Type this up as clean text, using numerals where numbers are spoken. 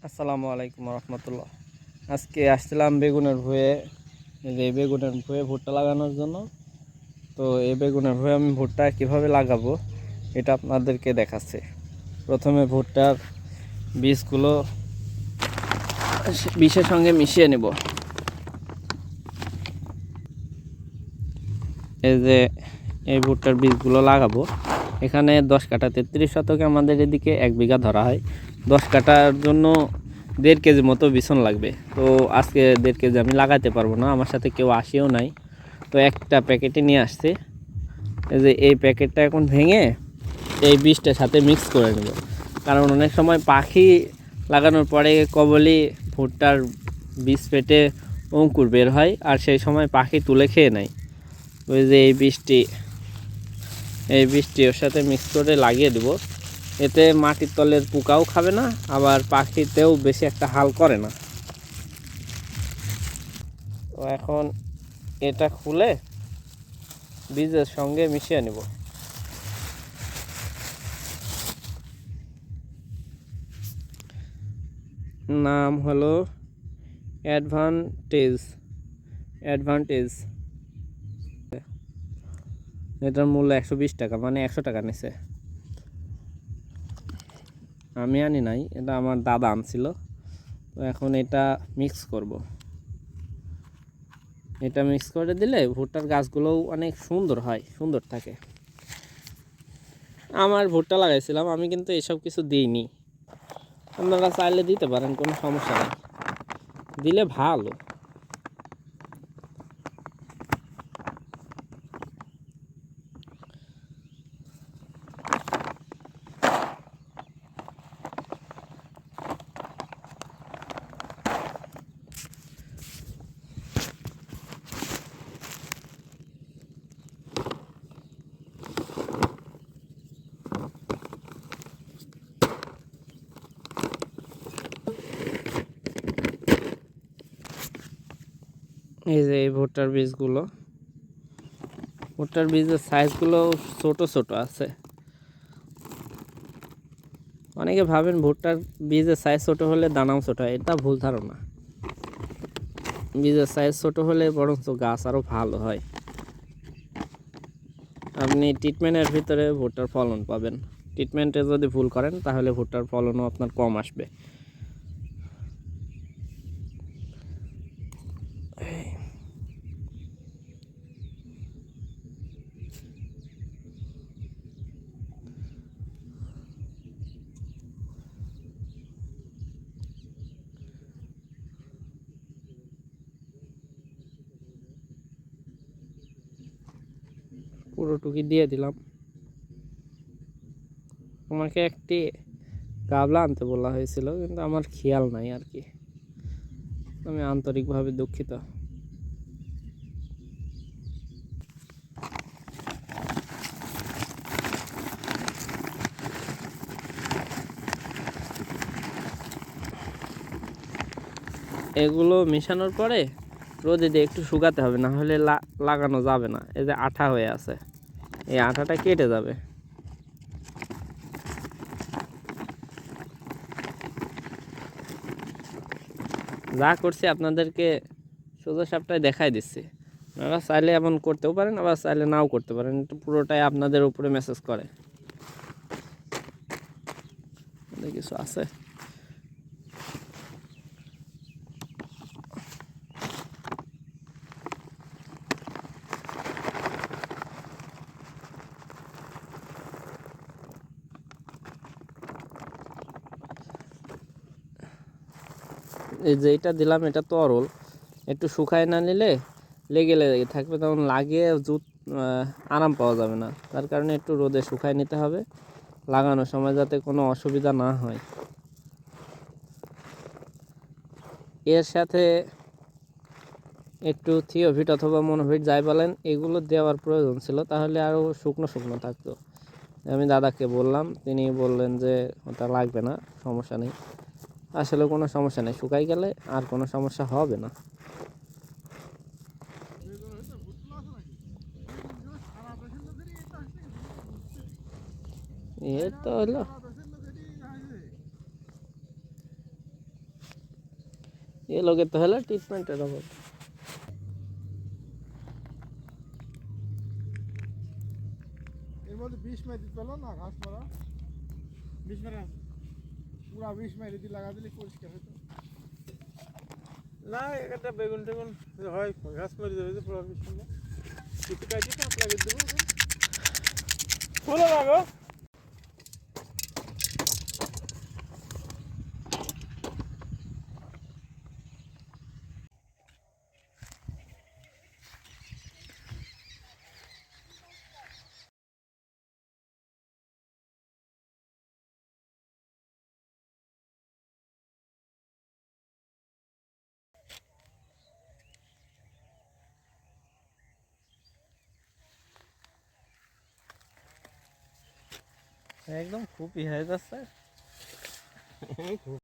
আসসালামু আলাইকুম রহমতুল্লাহ। আজকে আসছিলাম বেগুনের ভুঁয়ে, এই বেগুনের ভুঁয়ে ভুট্টা লাগানোর জন্য। তো এই বেগুনের ভুঁয়ে আমি ভুট্টা কিভাবে লাগাবো এটা আপনাদেরকে দেখাচ্ছি। প্রথমে ভুট্টার বীজগুলো বিষের সঙ্গে মিশিয়ে নেব। এই যে এই ভুট্টার বীজগুলো লাগাবো। এখানে 10 কাঠা 33 শতকে আমাদের এদিকে 1 বিঘা ধরা হয়। 10 কাঠার জন্য 1.5 কেজি মতো বিছন লাগবে। তো আজকে 1.5 কেজি আমি লাগাতে পারবো না, আমার সাথে কেউ আসেও নাই। তো একটা প্যাকেটে নিয়ে আসছে। এই যে এই প্যাকেটটা এখন ভেঙে এই বীজটার সাথে মিক্স করে নেব, কারণ অনেক সময় পাখি লাগানোর পরে কবলি ভুট্টার বীজ ফেটে অঙ্কুর বের হয়, আর সেই সময় পাখি তুলে খেয়ে নেয়। ওই যে এই বীজটি ওর সাথে মিক্স করে লাগিয়ে দেব। এতে মাটির তলের পোকাও খাবে না, আবার পাখিতেও বেশি একটা হাল করে না। তো এখন এটা খুলে বীজের সঙ্গে মিশিয়ে নেব। নাম হলো অ্যাডভান্টেজ। এটার মূল্য 120 টাকা, মানে 100 টাকা নিছে। আমি আনি নাই, এটা আমার দাদা আনছিল। তো এখন এটা মিক্স করব। এটা মিক্স করে দিলে ভুট্টার গাছগুলোও অনেক সুন্দর হয়, সুন্দর থাকে। আমার ভুট্টা লাগাইছিলাম, আমি কিন্তু এসব কিছু দিইনি। আপনারা চাইলে দিতে পারেন, কোনো সমস্যা নেই, দিলে ভালো। এই যে এই ভুট্টার বীজের সাইজগুলো ছোট ছোট আছে। অনেকে ভাবেন ভুট্টার বীজের সাইজ ছোট হলে দানাও ছোট হয়, এটা ভুল ধারণা। বীজের সাইজ ছোট হলে বরঞ্চ গাছ আরও ভালো হয়। আপনি ট্রিটমেন্টের ভিতরে ভুট্টার ফলন পাবেন। ট্রিটমেন্টে যদি ভুল করেন তাহলে ভুট্টার ফলনও আপনার কম আসবে। পুরোটুকি দিয়ে দিলাম। আমাকে একটি গাবলা আনতে বলা হয়েছিল, কিন্তু আমার খেয়াল নাই আর কি। আমি আন্তরিকভাবে দুঃখিত। এগুলো মেশানোর পরে রোদে দিয়ে একটু শুকাতে হবে, না হলে লাগানো যাবে না। এই যে আঠা হয়ে আছে, এই আঠাটা কেটে যাবে। যা করছি আপনাদেরকে সোজা সাপটায় দেখাই দিচ্ছি। আপনারা চাইলে এমন করতেও পারেন, আবার চাইলে নাও করতে পারেন। এটা পুরোটাই আপনাদের উপরে মেসেজ করে। কিছু আছে এই যে এটা দিলাম, এটা তরল, একটু শুকায় না নিলে লেগে লেগে থাকবে, তখন লাগিয়ে আরাম পাওয়া যাবে না। তার কারণে একটু রোদে শুকায় নিতে হবে, লাগানোর সময় যাতে কোনো অসুবিধা না হয়। এর সাথে একটু থিওভিট অথবা মনোভিট যাই বলেন, এগুলো দেওয়ার প্রয়োজন ছিল, তাহলে আরও শুকনো শুকনো থাকতো। আমি দাদাকে বললাম, তিনি বললেন যে ওটা লাগবে না, সমস্যা নেই। আসলে কোনো সমস্যা নেই, শুকাই গেলে আর কোনো সমস্যা হবে না। এ তো হলো এ লগে তো হলো ট্রিটমেন্টের অভাব। এর মধ্যে 20 মাই দিতে হলো না, ঘাস মারা 20 মারা পুরা 20 মাই যদি লাগা দিলে পরিষ্কার হতো না। একটা বেগুন টেগুন হয় ঘাস মারি দেবে পুরো 20 মাই কিছু কাটি কাপ লাগিয়ে দেবো ফুলে লাগো। একদম খুবই হয়ে যাচ্ছে।